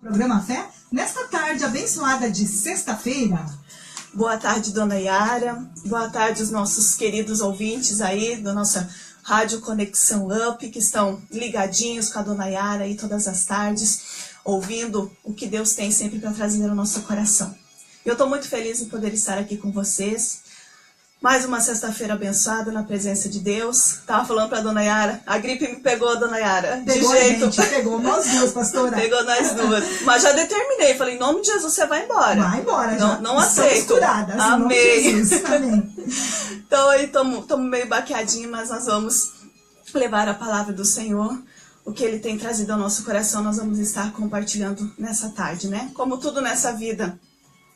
Programa Fé, nesta tarde abençoada de sexta-feira. Boa tarde, Dona Yara. Boa tarde, os nossos queridos ouvintes aí da nossa Rádio Conexão Up, que estão ligadinhos com a Dona Yara aí todas as tardes, ouvindo o que Deus tem sempre para trazer ao nosso coração. Eu estou muito feliz em poder estar aqui com vocês. Mais uma sexta-feira abençoada na presença de Deus. Tava falando pra Dona Yara, a gripe me pegou, Dona Yara. Pegou de jeito. Gente, pegou nós duas, pastora. Pegou nós duas. Mas já determinei, falei, em nome de Jesus, você vai embora. Vai embora, não, já. Não aceito. Curadas, amém. Em nome de Jesus. Amém. Então aí estamos meio baqueadinhos, mas nós vamos levar a palavra do Senhor. O que Ele tem trazido ao nosso coração, nós vamos estar compartilhando nessa tarde, né? Como tudo nessa vida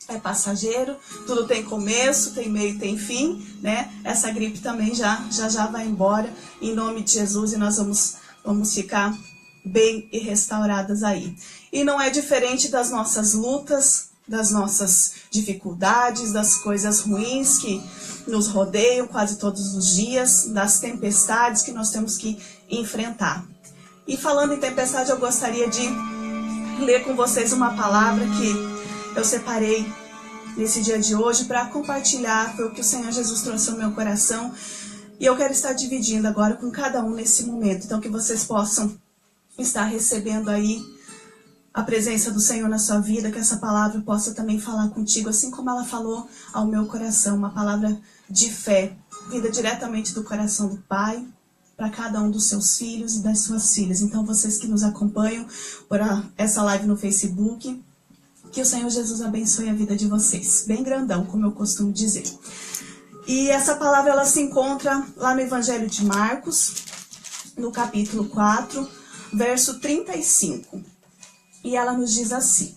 é passageiro, tudo tem começo, tem meio, tem fim, né? Essa gripe também já vai embora, em nome de Jesus, e nós vamos ficar bem e restauradas aí. E não é diferente das nossas lutas, das nossas dificuldades, das coisas ruins que nos rodeiam quase todos os dias, das tempestades que nós temos que enfrentar. E falando em tempestade, eu gostaria de ler com vocês uma palavra que eu separei nesse dia de hoje para compartilhar, foi o que o Senhor Jesus trouxe ao meu coração, e eu quero estar dividindo agora com cada um nesse momento, então que vocês possam estar recebendo aí a presença do Senhor na sua vida, que essa palavra possa também falar contigo, assim como ela falou ao meu coração, uma palavra de fé, vinda diretamente do coração do Pai, para cada um dos seus filhos e das suas filhas. Então vocês que nos acompanham por essa live no Facebook, que o Senhor Jesus abençoe a vida de vocês. Bem grandão, como eu costumo dizer. E essa palavra ela se encontra lá no Evangelho de Marcos, no capítulo 4, verso 35. E ela nos diz assim: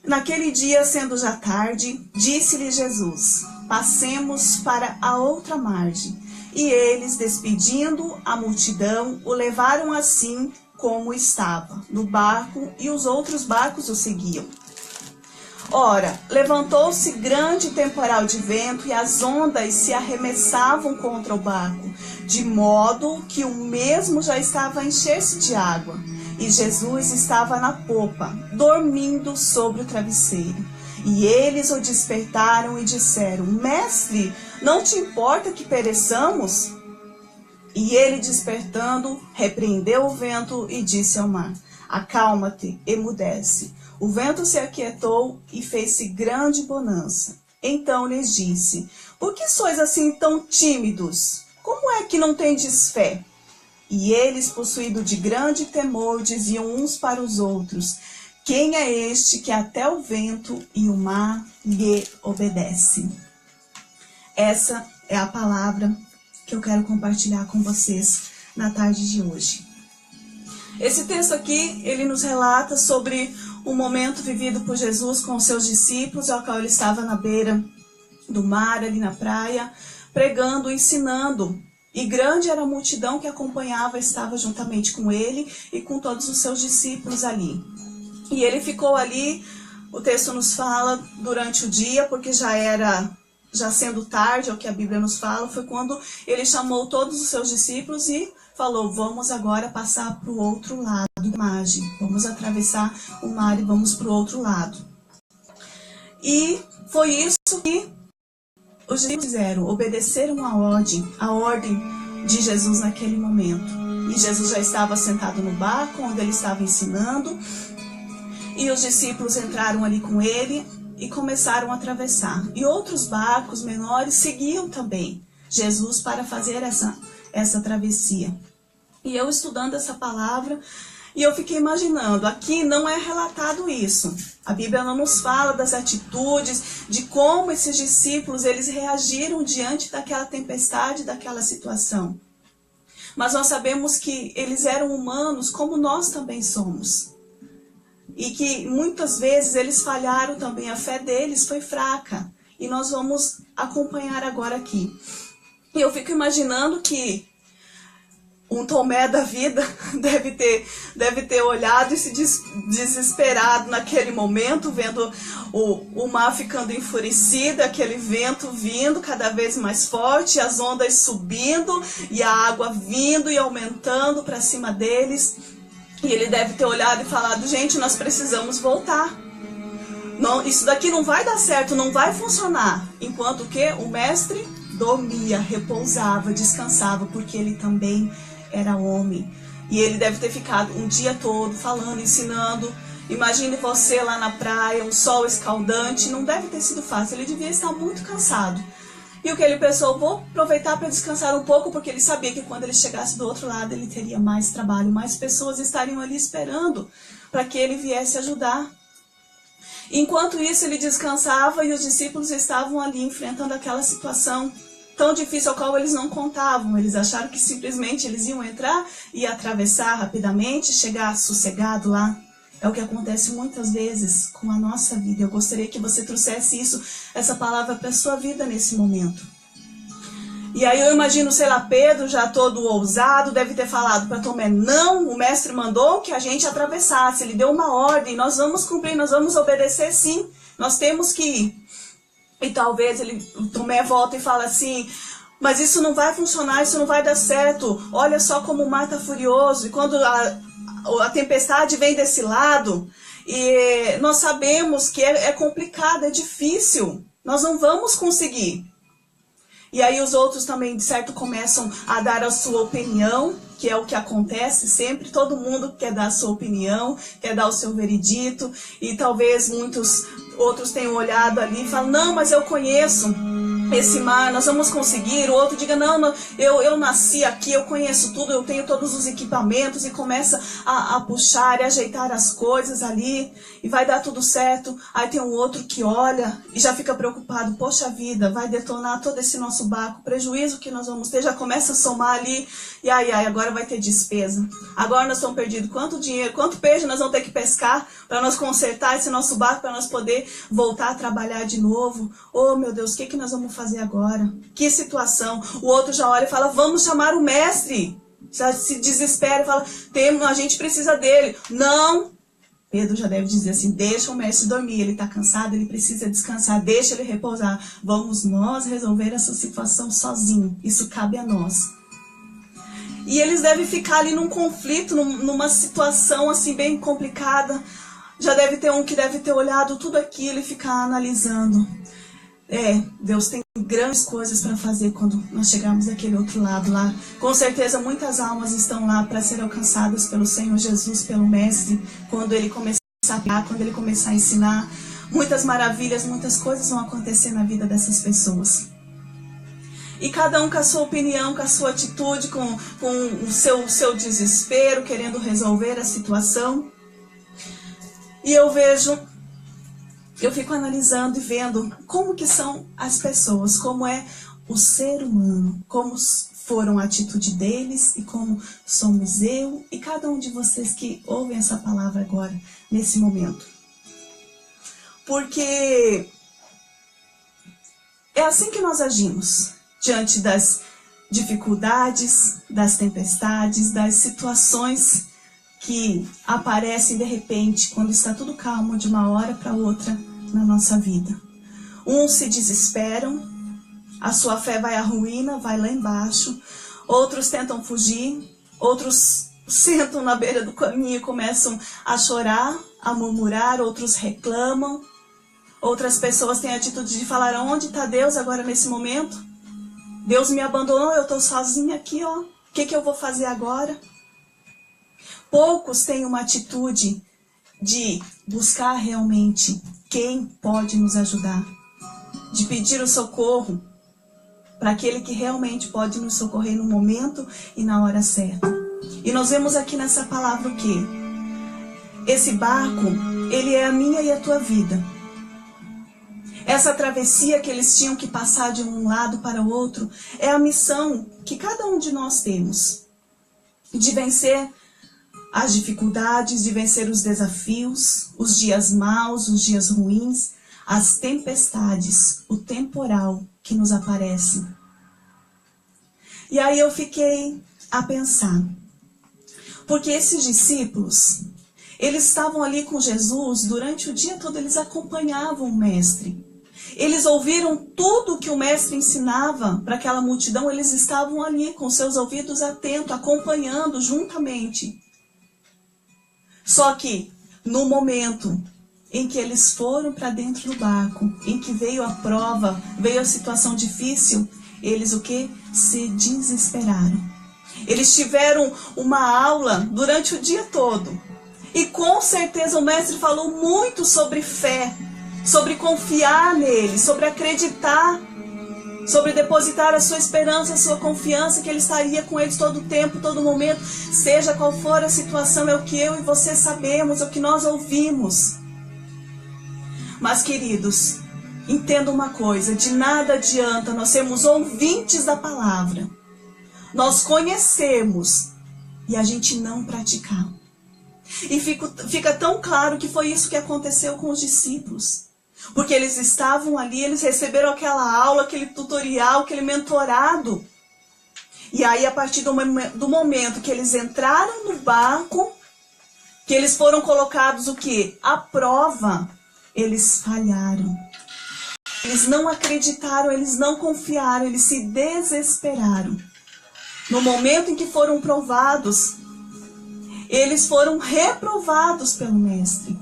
Naquele dia, sendo já tarde, disse-lhe Jesus: Passemos para a outra margem. E eles, despedindo a multidão, o levaram assim como estava, no barco, e os outros barcos o seguiam. Ora, levantou-se grande temporal de vento e as ondas se arremessavam contra o barco, de modo que o mesmo já estava a encher-se de água. E Jesus estava na popa, dormindo sobre o travesseiro. E eles o despertaram e disseram: Mestre, não te importa que pereçamos? E ele, despertando, repreendeu o vento e disse ao mar: Acalma-te, emudece. O vento se aquietou e fez-se grande bonança. Então lhes disse: Por que sois assim tão tímidos? Como é que não tendes fé? E eles, possuídos de grande temor, diziam uns para os outros: Quem é este que até o vento e o mar lhe obedece? Essa é a palavra que eu quero compartilhar com vocês na tarde de hoje. Esse texto aqui, ele nos relata sobre um momento vivido por Jesus com os seus discípulos, ao qual ele estava na beira do mar, ali na praia, pregando, ensinando. E grande era a multidão que acompanhava, estava juntamente com ele e com todos os seus discípulos ali. E ele ficou ali, o texto nos fala, durante o dia, porque já sendo tarde, é o que a Bíblia nos fala, foi quando ele chamou todos os seus discípulos e falou: vamos agora passar para o outro lado da margem, vamos atravessar o mar e vamos para o outro lado. E foi isso que os discípulos fizeram, obedeceram a ordem de Jesus naquele momento. E Jesus já estava sentado no barco onde ele estava ensinando, e os discípulos entraram ali com ele e começaram a atravessar. E outros barcos menores seguiam também Jesus para fazer essa travessia. E eu estudando essa palavra, e eu fiquei imaginando, aqui não é relatado isso. A Bíblia não nos fala das atitudes, de como esses discípulos eles reagiram diante daquela tempestade, daquela situação. Mas nós sabemos que eles eram humanos como nós também somos. E que muitas vezes eles falharam também, a fé deles foi fraca. E nós vamos acompanhar agora aqui. E eu fico imaginando que um Tomé da vida deve ter olhado e se desesperado naquele momento, vendo o mar ficando enfurecido, aquele vento vindo cada vez mais forte, as ondas subindo e a água vindo e aumentando para cima deles. E ele deve ter olhado e falado, gente, nós precisamos voltar. Não, isso daqui não vai dar certo, não vai funcionar. Enquanto que o mestre dormia, repousava, descansava, porque ele também era homem. E ele deve ter ficado um dia todo falando, ensinando. Imagine você lá na praia, um sol escaldante, não deve ter sido fácil, ele devia estar muito cansado. E o que ele pensou, vou aproveitar para descansar um pouco, porque ele sabia que quando ele chegasse do outro lado, ele teria mais trabalho, mais pessoas estariam ali esperando para que ele viesse ajudar. Enquanto isso, ele descansava e os discípulos estavam ali enfrentando aquela situação tão difícil, ao qual eles não contavam. Eles acharam que simplesmente eles iam entrar e atravessar rapidamente, chegar sossegado lá. É o que acontece muitas vezes com a nossa vida. Eu gostaria que você trouxesse essa palavra para a sua vida nesse momento. E aí eu imagino, sei lá, Pedro já todo ousado, deve ter falado para Tomé, não, o mestre mandou que a gente atravessasse, ele deu uma ordem, nós vamos cumprir, nós vamos obedecer sim, nós temos que ir. E talvez Tomé volta e fala assim, mas isso não vai funcionar, isso não vai dar certo, olha só como o mar está furioso, e quando a tempestade vem desse lado, e nós sabemos que é complicado, é difícil, nós não vamos conseguir. E aí os outros também, de certo, começam a dar a sua opinião, que é o que acontece sempre, todo mundo quer dar a sua opinião, quer dar o seu veredito, e talvez muitos outros tenham olhado ali e falam, não, mas eu conheço esse mar, nós vamos conseguir. O outro diga, não, eu nasci aqui, eu conheço tudo, eu tenho todos os equipamentos, e começa a puxar e ajeitar as coisas ali, e vai dar tudo certo. Aí tem um outro que olha e já fica preocupado, poxa vida, vai detonar todo esse nosso barco, prejuízo que nós vamos ter, já começa a somar ali, e agora vai ter despesa. Agora nós estamos perdidos, quanto dinheiro, quanto peixe nós vamos ter que pescar para nós consertar esse nosso barco, para nós poder voltar a trabalhar de novo. Oh meu Deus, o que nós vamos fazer agora? Que situação. O outro já olha e fala, vamos chamar o mestre. Já se desespera e fala, a gente precisa dele. Não. Pedro já deve dizer assim, deixa o mestre dormir, ele está cansado, ele precisa descansar, deixa ele repousar. Vamos nós resolver essa situação sozinho. Isso cabe a nós. E eles devem ficar ali num conflito, numa situação assim bem complicada. Já deve ter um que deve ter olhado tudo aquilo e ficar analisando. Deus tem grandes coisas para fazer quando nós chegarmos daquele outro lado lá. Com certeza muitas almas estão lá para ser alcançadas pelo Senhor Jesus, pelo Mestre, quando Ele começar a pregar, quando Ele começar a ensinar. Muitas maravilhas, muitas coisas vão acontecer na vida dessas pessoas. E cada um com a sua opinião, com a sua atitude, com o seu desespero, querendo resolver a situação. E eu fico analisando e vendo como que são as pessoas, como é o ser humano, como foram a atitude deles e como somos eu e cada um de vocês que ouvem essa palavra agora, nesse momento. Porque é assim que nós agimos. Diante das dificuldades, das tempestades, das situações que aparecem de repente, quando está tudo calmo de uma hora para outra na nossa vida. Uns se desesperam, a sua fé vai à ruína, vai lá embaixo. Outros tentam fugir, outros sentam na beira do caminho e começam a chorar, a murmurar, outros reclamam. Outras pessoas têm a atitude de falar, onde está Deus agora nesse momento? Deus me abandonou, eu estou sozinha aqui, ó. O que eu vou fazer agora? Poucos têm uma atitude de buscar realmente quem pode nos ajudar. De pedir o socorro para aquele que realmente pode nos socorrer no momento e na hora certa. E nós vemos aqui nessa palavra o quê? Esse barco, ele é a minha e a tua vida. Essa travessia que eles tinham que passar de um lado para o outro é a missão que cada um de nós temos. De vencer as dificuldades, de vencer os desafios, os dias maus, os dias ruins, as tempestades, o temporal que nos aparece. E aí eu fiquei a pensar, porque esses discípulos, eles estavam ali com Jesus durante o dia todo, eles acompanhavam o Mestre. Eles ouviram tudo que o Mestre ensinava para aquela multidão, eles estavam ali com seus ouvidos atentos, acompanhando juntamente. Só que no momento em que eles foram para dentro do barco, em que veio a prova, veio a situação difícil, eles o quê? Se desesperaram. Eles tiveram uma aula durante o dia todo. E com certeza o mestre falou muito sobre fé, sobre confiar nele, sobre acreditar, sobre depositar a sua esperança, a sua confiança, que ele estaria com eles todo o tempo, todo momento, seja qual for a situação, é o que eu e você sabemos, é o que nós ouvimos. Mas, queridos, entenda uma coisa, de nada adianta nós sermos ouvintes da palavra, nós conhecemos e a gente não praticar. E fica tão claro que foi isso que aconteceu com os discípulos. Porque eles estavam ali, eles receberam aquela aula, aquele tutorial, aquele mentorado. E aí, a partir do momento que eles entraram no barco, que eles foram colocados o quê? À prova, eles falharam. Eles não acreditaram, eles não confiaram, eles se desesperaram. No momento em que foram provados, eles foram reprovados pelo mestre.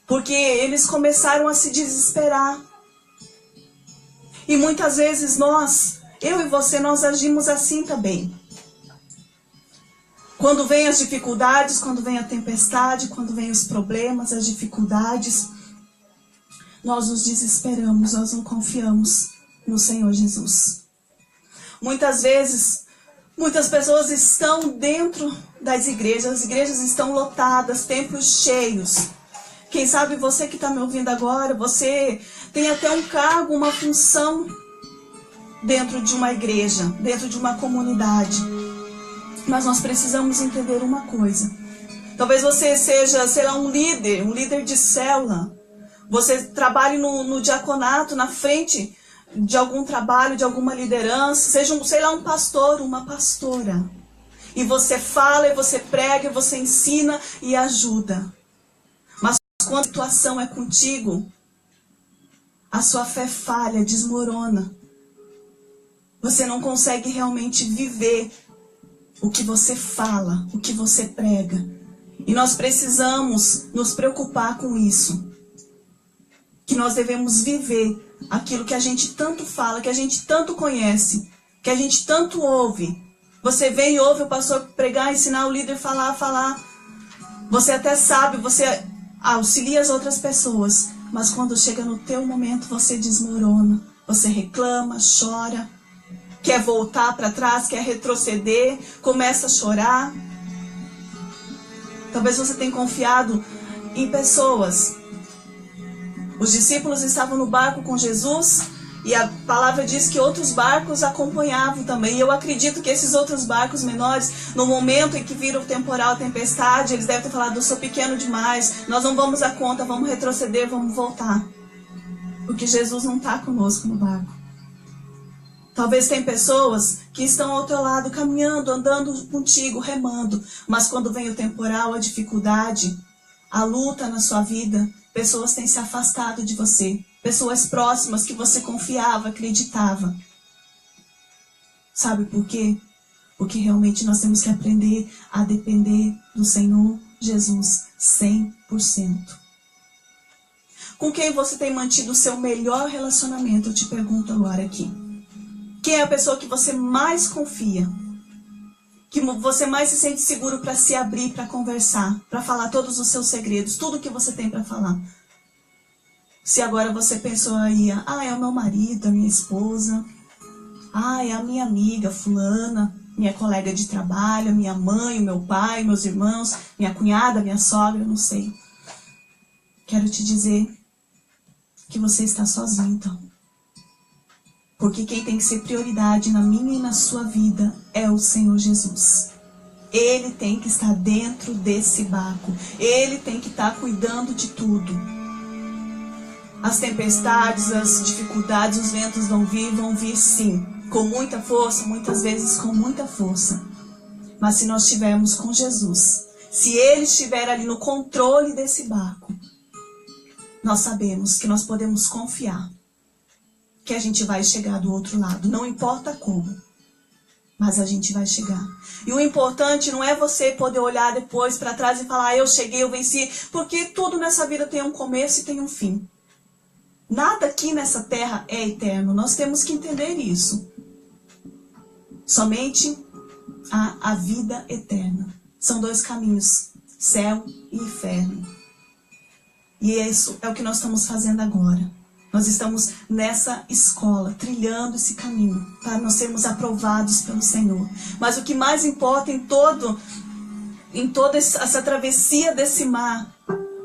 Porque eles começaram a se desesperar. E muitas vezes eu e você, nós agimos assim também. Quando vem as dificuldades, quando vem a tempestade, quando vem os problemas, as dificuldades, nós nos desesperamos, nós não confiamos no Senhor Jesus. Muitas vezes, muitas pessoas estão dentro das igrejas, as igrejas estão lotadas, templos cheios. Quem sabe você que está me ouvindo agora, você tem até um cargo, uma função dentro de uma igreja, dentro de uma comunidade. Mas nós precisamos entender uma coisa. Talvez você seja, sei lá, um líder de célula. Você trabalhe no diaconato, na frente de algum trabalho, de alguma liderança. Seja, sei lá, um pastor, uma pastora. E você fala, e você prega, e você ensina e ajuda. Mas quando a situação é contigo, a sua fé falha, desmorona. Você não consegue realmente viver o que você fala, o que você prega. E nós precisamos nos preocupar com isso. Que nós devemos viver aquilo que a gente tanto fala, que a gente tanto conhece, que a gente tanto ouve. Você vem e ouve o pastor pregar, ensinar o líder falar. Você até sabe, você auxilia as outras pessoas. Mas quando chega no teu momento, você desmorona. Você reclama, chora. Quer voltar para trás, quer retroceder, começa a chorar. Talvez você tenha confiado em pessoas. Os discípulos estavam no barco com Jesus e a palavra diz que outros barcos acompanhavam também. E eu acredito que esses outros barcos menores, no momento em que viram o temporal, a tempestade, eles devem ter falado: eu sou pequeno demais, nós não vamos dar conta, vamos retroceder, vamos voltar. Porque Jesus não está conosco no barco. Talvez tem pessoas que estão ao teu lado, caminhando, andando contigo, remando. Mas quando vem o temporal, a dificuldade, a luta na sua vida, pessoas têm se afastado de você. Pessoas próximas que você confiava, acreditava. Sabe por quê? Porque realmente nós temos que aprender a depender do Senhor Jesus 100%. Com quem você tem mantido o seu melhor relacionamento? Eu te pergunto agora aqui. Quem é a pessoa que você mais confia? Que você mais se sente seguro para se abrir, para conversar, para falar todos os seus segredos, tudo que você tem para falar. Se agora você pensou aí, é o meu marido, a minha esposa, é a minha amiga fulana, minha colega de trabalho, minha mãe, o meu pai, meus irmãos, minha cunhada, minha sogra, não sei. Quero te dizer que você está sozinho, então. Porque quem tem que ser prioridade na minha e na sua vida é o Senhor Jesus. Ele tem que estar dentro desse barco. Ele tem que estar cuidando de tudo. As tempestades, as dificuldades, os ventos vão vir sim. Com muita força, muitas vezes com muita força. Mas se nós estivermos com Jesus, se Ele estiver ali no controle desse barco, nós sabemos que nós podemos confiar que a gente vai chegar do outro lado, não importa como. mas a gente vai chegar. E o importante não é você poder olhar depois para trás e falar, eu cheguei, eu venci, porque tudo nessa vida tem um começo e tem um fim. Nada aqui nessa terra é eterno, nós temos que entender isso. Somente a vida eterna. São dois caminhos, céu e inferno. E isso é o que nós estamos fazendo agora. Nós estamos nessa escola, trilhando esse caminho, para nós sermos aprovados pelo Senhor. Mas o que mais importa em toda essa travessia desse mar,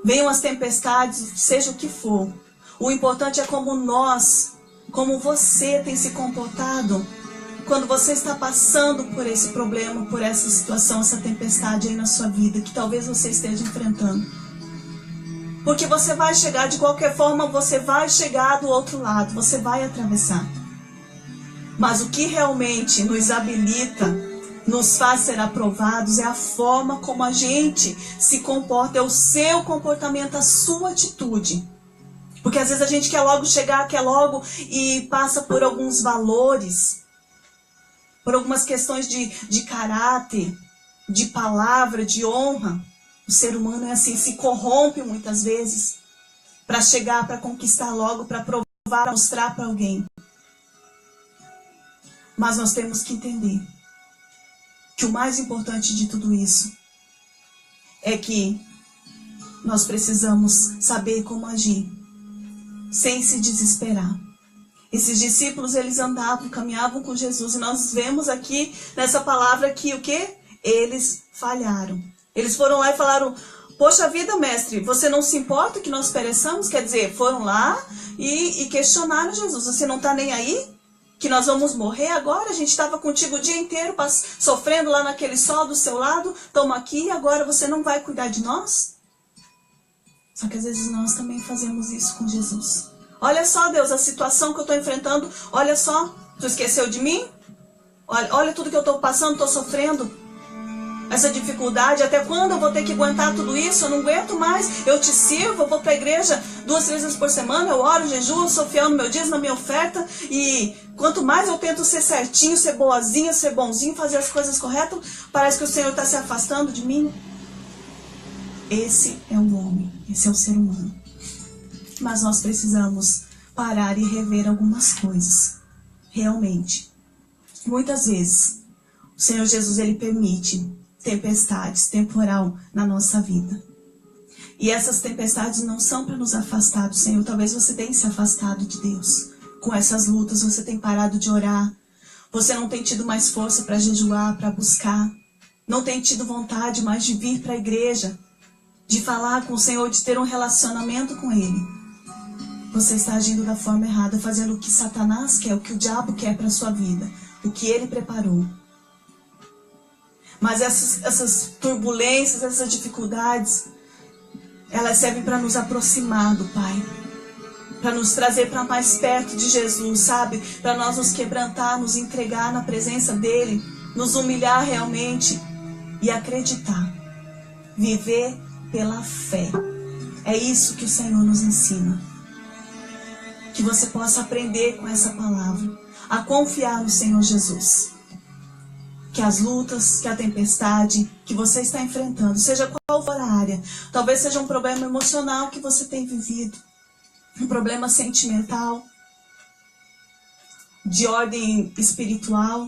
venham as tempestades, seja o que for. O importante é como você tem se comportado quando você está passando por esse problema, por essa situação, essa tempestade aí na sua vida, que talvez você esteja enfrentando. Porque você vai chegar, de qualquer forma, você vai chegar do outro lado, você vai atravessar. Mas o que realmente nos habilita, nos faz ser aprovados, é a forma como a gente se comporta, é o seu comportamento, a sua atitude. Porque às vezes a gente quer logo chegar, quer logo e passa por alguns valores, por algumas questões de caráter, de palavra, de honra. O ser humano é assim, se corrompe muitas vezes para chegar, para conquistar logo, para provar, para mostrar para alguém. Mas nós temos que entender que o mais importante de tudo isso é que nós precisamos saber como agir, sem se desesperar. Esses discípulos, eles andavam, caminhavam com Jesus, e nós vemos aqui nessa palavra que o quê? Eles falharam. Eles foram lá e falaram, poxa vida, mestre, você não se importa que nós pereçamos? Quer dizer, foram lá e questionaram Jesus, você não está nem aí? Que nós vamos morrer agora? A gente estava contigo o dia inteiro sofrendo lá naquele sol do seu lado, estamos aqui e agora você não vai cuidar de nós? Só que às vezes nós também fazemos isso com Jesus. Olha só, Deus, a situação que eu estou enfrentando, olha só, tu esqueceu de mim? Olha tudo que eu estou passando, estou sofrendo. Essa dificuldade, até quando eu vou ter que aguentar tudo isso? Eu não aguento mais, eu te sirvo, eu vou para a igreja 2, 3 vezes por semana, eu oro, jejuo, sou fiel no meu dízimo, na minha oferta, e quanto mais eu tento ser certinho, ser boazinha, ser bonzinho, fazer as coisas corretas, parece que o Senhor está se afastando de mim. Esse é o homem, esse é o ser humano. Mas nós precisamos parar e rever algumas coisas, realmente. Muitas vezes, o Senhor Jesus, ele permite tempestades, temporal na nossa vida. E essas tempestades não são para nos afastar do Senhor. Talvez você tenha se afastado de Deus. Com essas lutas, você tem parado de orar. Você não tem tido mais força para jejuar, para buscar. Não tem tido vontade mais de vir para a igreja, de falar com o Senhor, de ter um relacionamento com Ele. Você está agindo da forma errada, fazendo o que Satanás quer, o que o diabo quer para a sua vida, o que ele preparou. Mas essas turbulências, essas dificuldades, elas servem para nos aproximar do Pai. Para nos trazer para mais perto de Jesus, sabe? Para nós nos quebrantar, nos entregar na presença dEle, nos humilhar realmente e acreditar. Viver pela fé. É isso que o Senhor nos ensina. Que você possa aprender com essa palavra a confiar no Senhor Jesus. Que as lutas, que a tempestade que você está enfrentando, seja qual for a área, talvez seja um problema emocional que você tem vivido, um problema sentimental, de ordem espiritual,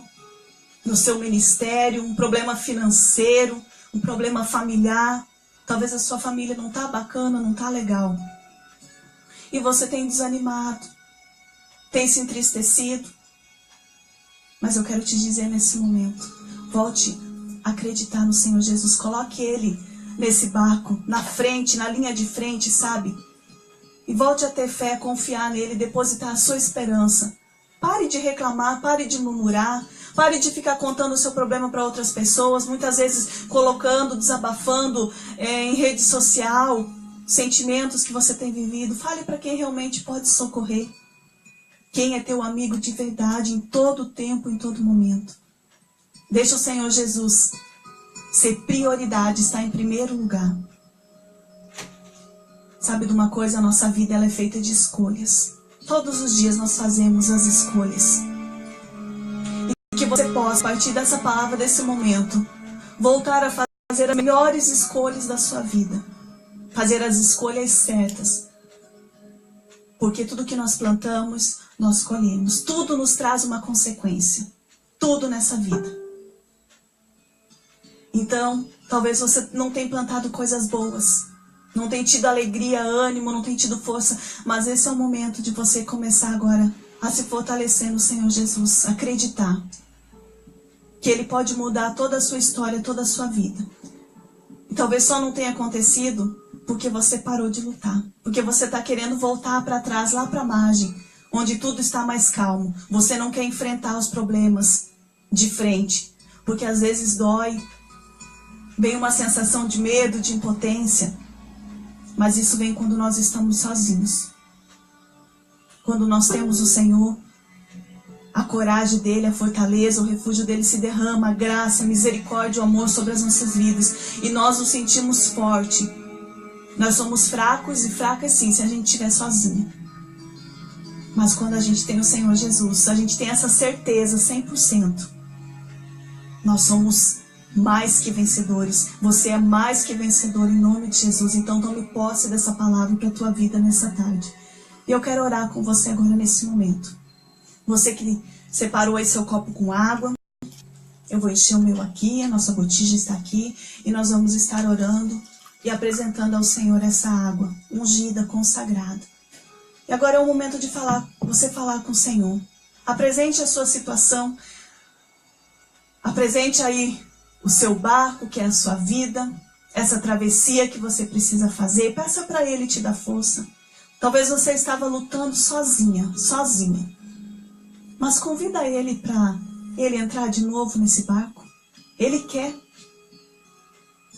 no seu ministério, um problema financeiro, um problema familiar, talvez a sua família não está bacana, não está legal, e você tem desanimado, tem se entristecido. Mas eu quero te dizer nesse momento, volte a acreditar no Senhor Jesus, coloque Ele nesse barco, na frente, na linha de frente, sabe? E volte a ter fé, confiar nele, depositar a sua esperança. Pare de reclamar, pare de murmurar, pare de ficar contando o seu problema para outras pessoas, muitas vezes colocando, desabafando em rede social, sentimentos que você tem vivido. Fale para quem realmente pode socorrer. Quem é teu amigo de verdade em todo tempo, em todo momento. Deixa o Senhor Jesus ser prioridade, estar em primeiro lugar. Sabe de uma coisa? A nossa vida ela é feita de escolhas. Todos os dias nós fazemos as escolhas. E que você possa possa, a partir dessa palavra, desse momento, voltar a fazer as melhores escolhas da sua vida. Fazer as escolhas certas. Porque tudo que nós plantamos, nós colhemos. Tudo nos traz uma consequência. Tudo nessa vida. Então, talvez você não tenha plantado coisas boas. Não tenha tido alegria, ânimo, não tenha tido força. Mas esse é o momento de você começar agora a se fortalecer no Senhor Jesus. Acreditar que Ele pode mudar toda a sua história, toda a sua vida. E talvez só não tenha acontecido porque você parou de lutar. Porque você está querendo voltar para trás, lá para a margem, onde tudo está mais calmo. Você não quer enfrentar os problemas de frente. Porque às vezes dói. Vem uma sensação de medo, de impotência. Mas isso vem quando nós estamos sozinhos. Quando nós temos o Senhor, a coragem dEle, a fortaleza, o refúgio dEle se derrama, a graça, a misericórdia, o amor sobre as nossas vidas. E nós nos sentimos fortes. Nós somos fracos e fracas sim, se a gente estiver sozinha. Mas quando a gente tem o Senhor Jesus, a gente tem essa certeza 100%. Nós somos mais que vencedores. Você é mais que vencedor em nome de Jesus. Então tome posse dessa palavra para a tua vida nessa tarde. E eu quero orar com você agora nesse momento. Você que separou aí seu copo com água. Eu vou encher o meu aqui, a nossa botija está aqui. E nós vamos estar orando e apresentando ao Senhor essa água ungida, consagrada. E agora é o momento de você falar com o Senhor. Apresente a sua situação. Apresente aí o seu barco, que é a sua vida, essa travessia que você precisa fazer. Peça para Ele te dar força. Talvez você estava lutando sozinha. Mas convida Ele para Ele entrar de novo nesse barco. Ele quer.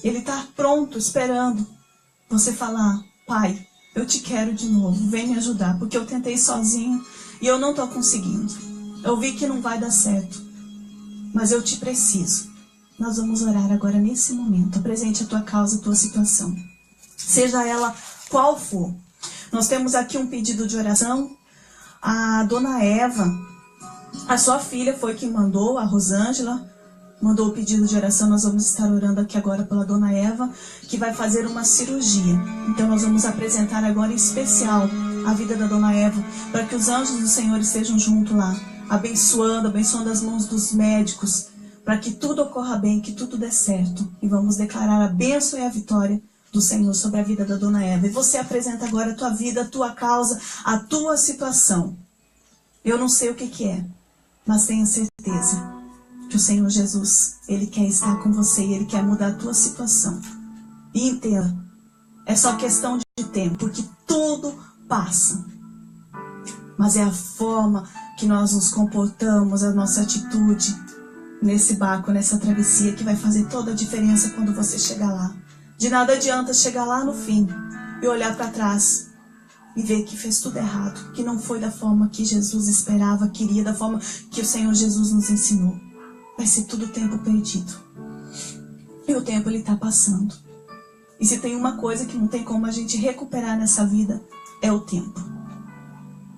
Ele está pronto, esperando você falar: Pai, eu te quero de novo, vem me ajudar. Porque eu tentei sozinha e eu não estou conseguindo. Eu vi que não vai dar certo. Mas eu te preciso. Nós vamos orar agora nesse momento. Apresente a tua causa, a tua situação. Seja ela qual for. Nós temos aqui um pedido de oração. A dona Eva, a sua filha foi quem mandou, a Rosângela, mandou o pedido de oração. Nós vamos estar orando aqui agora pela dona Eva, que vai fazer uma cirurgia. Então nós vamos apresentar agora em especial a vida da dona Eva, para que os anjos do Senhor estejam junto lá, abençoando as mãos dos médicos, para que tudo ocorra bem, que tudo dê certo. E vamos declarar a bênção e a vitória do Senhor sobre a vida da dona Eva. E você apresenta agora a tua vida, a tua causa, a tua situação. Eu não sei o que é, mas tenha certeza que o Senhor Jesus, Ele quer estar com você e Ele quer mudar a tua situação. E entenda, é só questão de tempo, porque tudo passa. Mas é a forma que nós nos comportamos, a nossa atitude nesse barco, nessa travessia, que vai fazer toda a diferença quando você chegar lá. De nada adianta chegar lá no fim e olhar para trás e ver que fez tudo errado, que não foi da forma que Jesus esperava, queria, da forma que o Senhor Jesus nos ensinou. Vai ser tudo tempo perdido. E o tempo ele está passando. E se tem uma coisa que não tem como a gente recuperar nessa vida, é o tempo.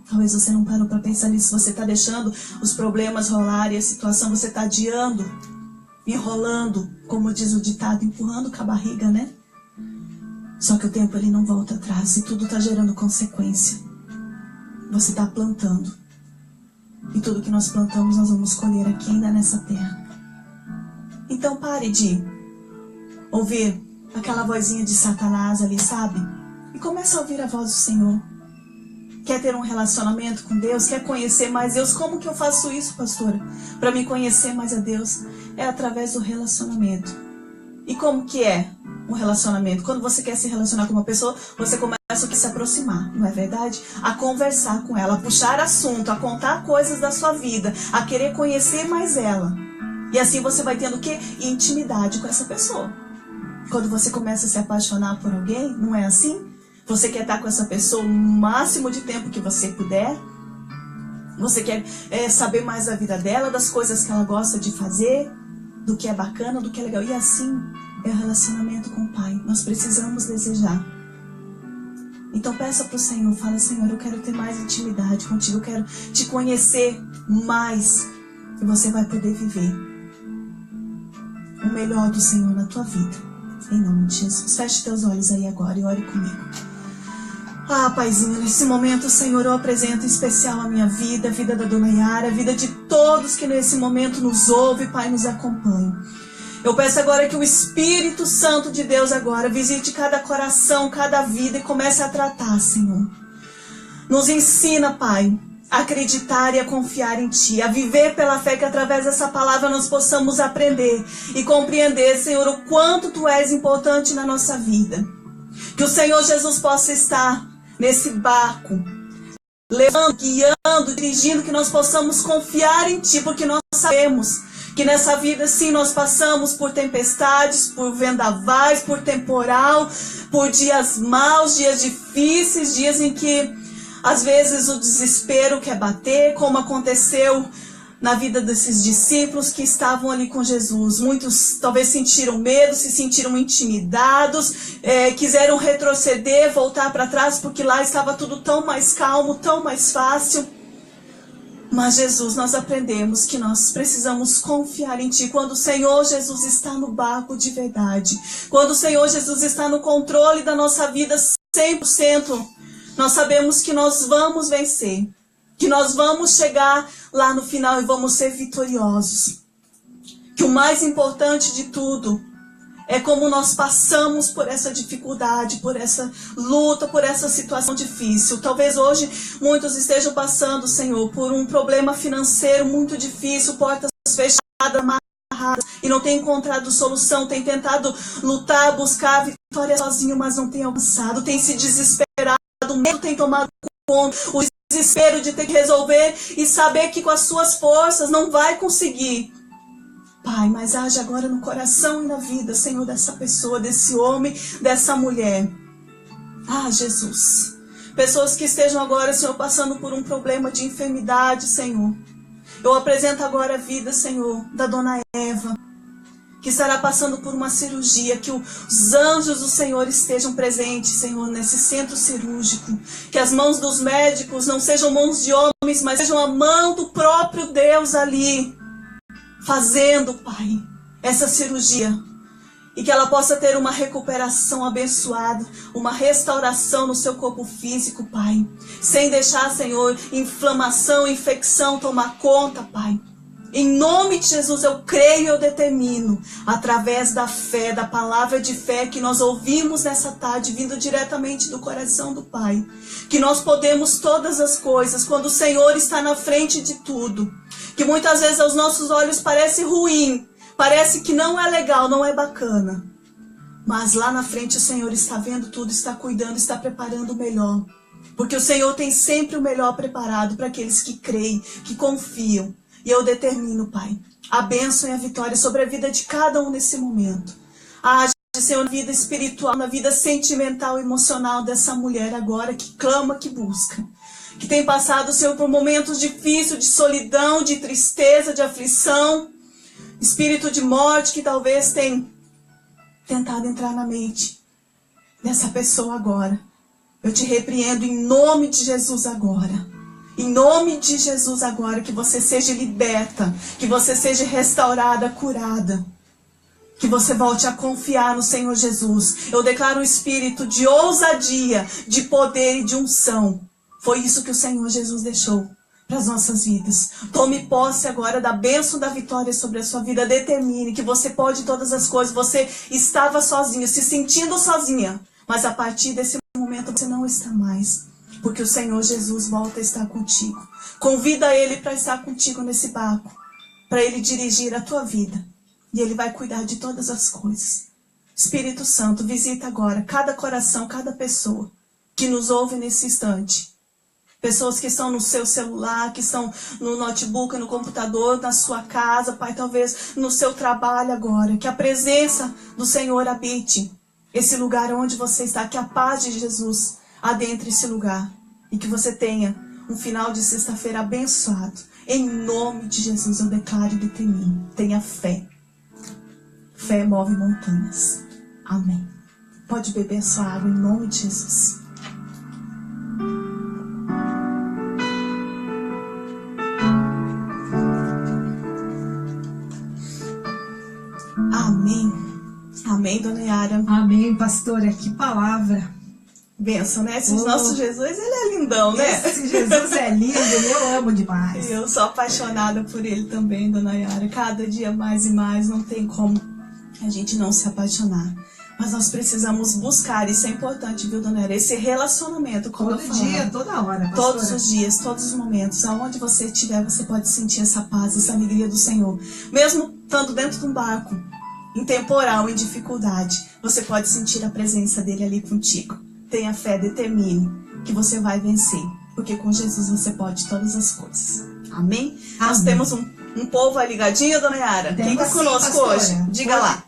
Talvez você não parou para pensar nisso. Você está deixando os problemas rolarem, a situação você está adiando, enrolando, como diz o ditado, empurrando com a barriga, né? Só que o tempo ele não volta atrás e tudo está gerando consequência. Você está plantando. E tudo que nós plantamos nós vamos colher aqui ainda nessa terra. Então pare de ouvir aquela vozinha de Satanás ali, sabe? E comece a ouvir a voz do Senhor. Quer ter um relacionamento com Deus? Quer conhecer mais Deus? Como que eu faço isso, pastora? Para me conhecer mais a Deus? É através do relacionamento. E como que é um relacionamento? Quando você quer se relacionar com uma pessoa, você começa a se aproximar, não é verdade? A conversar com ela, a puxar assunto, a contar coisas da sua vida, a querer conhecer mais ela. E assim você vai tendo o quê? Intimidade com essa pessoa. Quando você começa a se apaixonar por alguém, não é assim? Você quer estar com essa pessoa o máximo de tempo que você puder. Você quer saber mais da vida dela, das coisas que ela gosta de fazer, do que é bacana, do que é legal. E assim é o relacionamento com o Pai. Nós precisamos desejar. Então peça para o Senhor, fala: Senhor, eu quero ter mais intimidade contigo, eu quero te conhecer mais. E você vai poder viver o melhor do Senhor na tua vida. Em nome de Jesus. Feche teus olhos aí agora e ore comigo. Ah, Paizinho, nesse momento, Senhor, eu apresento em especial a minha vida, a vida da Dona Yara, a vida de todos que nesse momento nos ouvem, Pai, nos acompanham. Eu peço agora que o Espírito Santo de Deus agora visite cada coração, cada vida e comece a tratar, Senhor. Nos ensina, Pai, a acreditar e a confiar em Ti, a viver pela fé, que através dessa palavra nós possamos aprender e compreender, Senhor, o quanto Tu és importante na nossa vida. Que o Senhor Jesus possa estar nesse barco, levando, guiando, dirigindo, que nós possamos confiar em Ti, porque nós sabemos que nessa vida sim nós passamos por tempestades, por vendavais, por temporal, por dias maus, dias difíceis, dias em que às vezes o desespero quer bater, como aconteceu na vida desses discípulos que estavam ali com Jesus. Muitos talvez sentiram medo, se sentiram intimidados, quiseram retroceder, voltar para trás, porque lá estava tudo tão mais calmo, tão mais fácil. Mas Jesus, nós aprendemos que nós precisamos confiar em Ti. Quando o Senhor Jesus está no barco de verdade, quando o Senhor Jesus está no controle da nossa vida 100%, nós sabemos que nós vamos vencer, que nós vamos chegar lá no final e vamos ser vitoriosos. Que o mais importante de tudo é como nós passamos por essa dificuldade, por essa luta, por essa situação difícil. Talvez hoje muitos estejam passando, Senhor, por um problema financeiro muito difícil, portas fechadas, amarradas, e não tem encontrado solução, tem tentado lutar, buscar a vitória sozinho, mas não tem alcançado, tem se desesperado, o medo tem tomado conta, o desespero de ter que resolver e saber que com as suas forças não vai conseguir. Pai, mas age agora no coração e na vida, Senhor, dessa pessoa, desse homem, dessa mulher. Ah, Jesus. Pessoas que estejam agora, Senhor, passando por um problema de enfermidade, Senhor. Eu apresento agora a vida, Senhor, da Dona Eva, que estará passando por uma cirurgia, que os anjos do Senhor estejam presentes, Senhor, nesse centro cirúrgico. Que as mãos dos médicos não sejam mãos de homens, mas sejam a mão do próprio Deus ali, fazendo, Pai, essa cirurgia. E que ela possa ter uma recuperação abençoada, uma restauração no seu corpo físico, Pai. Sem deixar, Senhor, inflamação, infecção tomar conta, Pai. Em nome de Jesus eu creio e eu determino, através da fé, da palavra de fé que nós ouvimos nessa tarde, vindo diretamente do coração do Pai, que nós podemos todas as coisas, quando o Senhor está na frente de tudo, que muitas vezes aos nossos olhos parece ruim, parece que não é legal, não é bacana, mas lá na frente o Senhor está vendo tudo, está cuidando, está preparando o melhor, porque o Senhor tem sempre o melhor preparado para aqueles que creem, que confiam. E eu determino, Pai, a bênção e a vitória sobre a vida de cada um nesse momento. Age, Senhor, na vida espiritual, na vida sentimental e emocional dessa mulher agora que clama, que busca. Que tem passado, Senhor, por momentos difíceis, de solidão, de tristeza, de aflição. Espírito de morte que talvez tem tentado entrar na mente dessa pessoa agora. Eu te repreendo em nome de Jesus agora. Em nome de Jesus agora, que você seja liberta, que você seja restaurada, curada. Que você volte a confiar no Senhor Jesus. Eu declaro um espírito de ousadia, de poder e de unção. Foi isso que o Senhor Jesus deixou para as nossas vidas. Tome posse agora da bênção da vitória sobre a sua vida. Determine que você pode todas as coisas. Você estava sozinha, se sentindo sozinha. Mas a partir desse momento você não está mais. Porque o Senhor Jesus volta a estar contigo. Convida Ele para estar contigo nesse barco. Para Ele dirigir a tua vida. E Ele vai cuidar de todas as coisas. Espírito Santo, visita agora cada coração, cada pessoa que nos ouve nesse instante. Pessoas que estão no seu celular, que estão no notebook, no computador, na sua casa, Pai, talvez no seu trabalho agora. Que a presença do Senhor habite esse lugar onde você está. Que a paz de Jesus adentre esse lugar. E que você tenha um final de sexta-feira abençoado. Em nome de Jesus eu declaro e determino. Tenha fé. Fé move montanhas. Amém. Pode beber a sua água em nome de Jesus. Amém, dona Yara? Amém, pastora. Que palavra. Benção, né? Esse nosso Jesus, ele é lindão, né? Esse Jesus é lindo, eu amo demais. Eu sou apaixonada por ele também, dona Yara. Cada dia mais e mais, não tem como a gente não se apaixonar. Mas nós precisamos buscar, isso é importante, viu, dona Yara? Esse relacionamento, como Todo eu falava. dia, toda hora, pastora. Todos os dias, todos os momentos, aonde você estiver, você pode sentir essa paz, essa alegria do Senhor. Mesmo estando dentro de um barco, em temporal, em dificuldade, você pode sentir a presença dele ali contigo. Tenha fé, determine que você vai vencer, porque com Jesus você pode todas as coisas. Amém? Nós temos um povo aí ligadinho, dona Yara? Quem está conosco hoje? Diga lá.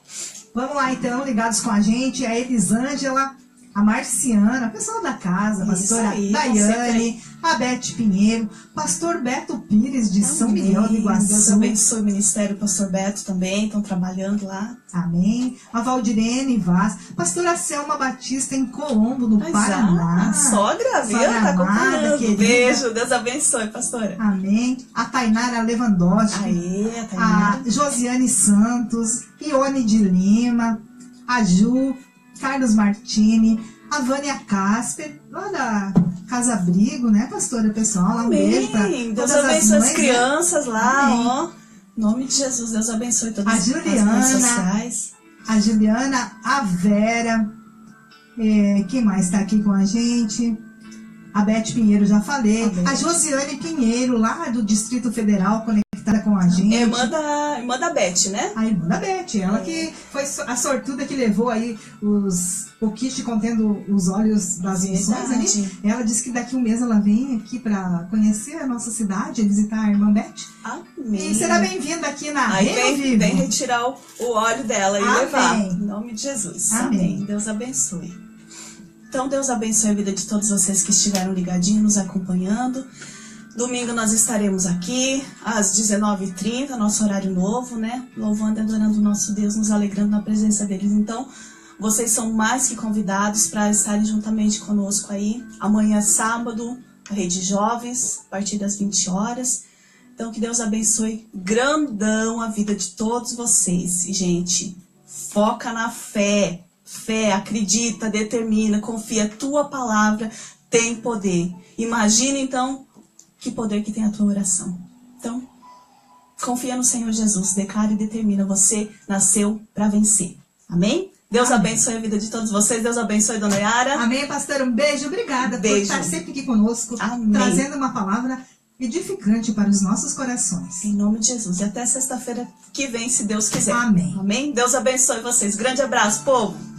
Vamos lá, então, ligados com a gente, a Elisângela, a Marciana, a pessoa da casa, a pastora aí, Daiane, a Beth Pinheiro, pastor Beto Pires, de São Miguel do Iguaçu. Deus abençoe o ministério, o pastor Beto também, estão trabalhando lá. Amém. A Valdirene Vaz, pastora Selma Batista, em Colombo, no Paraná. Sogra, viu? Tá acompanhando. Querida. Beijo, Deus abençoe, pastora. Amém. A Tainara Lewandowski. Aê, a Tainara. A Josiane Santos, Ione de Lima, a Ju, Carlos Martini, a Vânia Casper, lá da Casa Abrigo, né, pastora, pessoal? Lá um beijo pra Deus todas abençoe as as mães, crianças né? lá, Amém. ó. Em nome de Jesus, Deus abençoe todas A as Juliana, mães sociais. A Juliana, a Vera, quem mais está aqui com a gente? A Beth Pinheiro, já falei. A Josiane Pinheiro, lá do Distrito Federal, conectada com a gente. Irmã da Beth, né? A irmã da Beth, ela que foi a sortuda que levou aí o kit contendo os óleos das missões ali. Ela disse que daqui um mês ela vem aqui para conhecer a nossa cidade, visitar a irmã Beth. Amém. E será bem-vinda aqui na Aí Reino Vivo. vem retirar o óleo dela e levar. Em nome de Jesus. Amém. Deus abençoe. Então, Deus abençoe a vida de todos vocês que estiveram ligadinhos, nos acompanhando. Domingo nós estaremos aqui às 19h30, nosso horário novo, né? Louvando e adorando o nosso Deus, nos alegrando na presença deles. Então, vocês são mais que convidados para estarem juntamente conosco aí. Amanhã, sábado, a Rede Jovens, a partir das 20 horas. Então, que Deus abençoe grandão a vida de todos vocês. E, gente, foca na fé. Fé, acredita, determina, confia. Tua palavra tem poder. Imagina, então, que poder que tem a tua oração. Então, confia no Senhor Jesus. Declara e determina. Você nasceu para vencer. Amém? Deus abençoe a vida de todos vocês. Deus abençoe, dona Yara. Amém, pastor. Um beijo. Obrigada por estar sempre aqui conosco. Amém. Trazendo uma palavra edificante para os nossos corações. Em nome de Jesus. E até sexta-feira que vem, se Deus quiser. Amém. Amém? Deus abençoe vocês. Grande abraço, povo.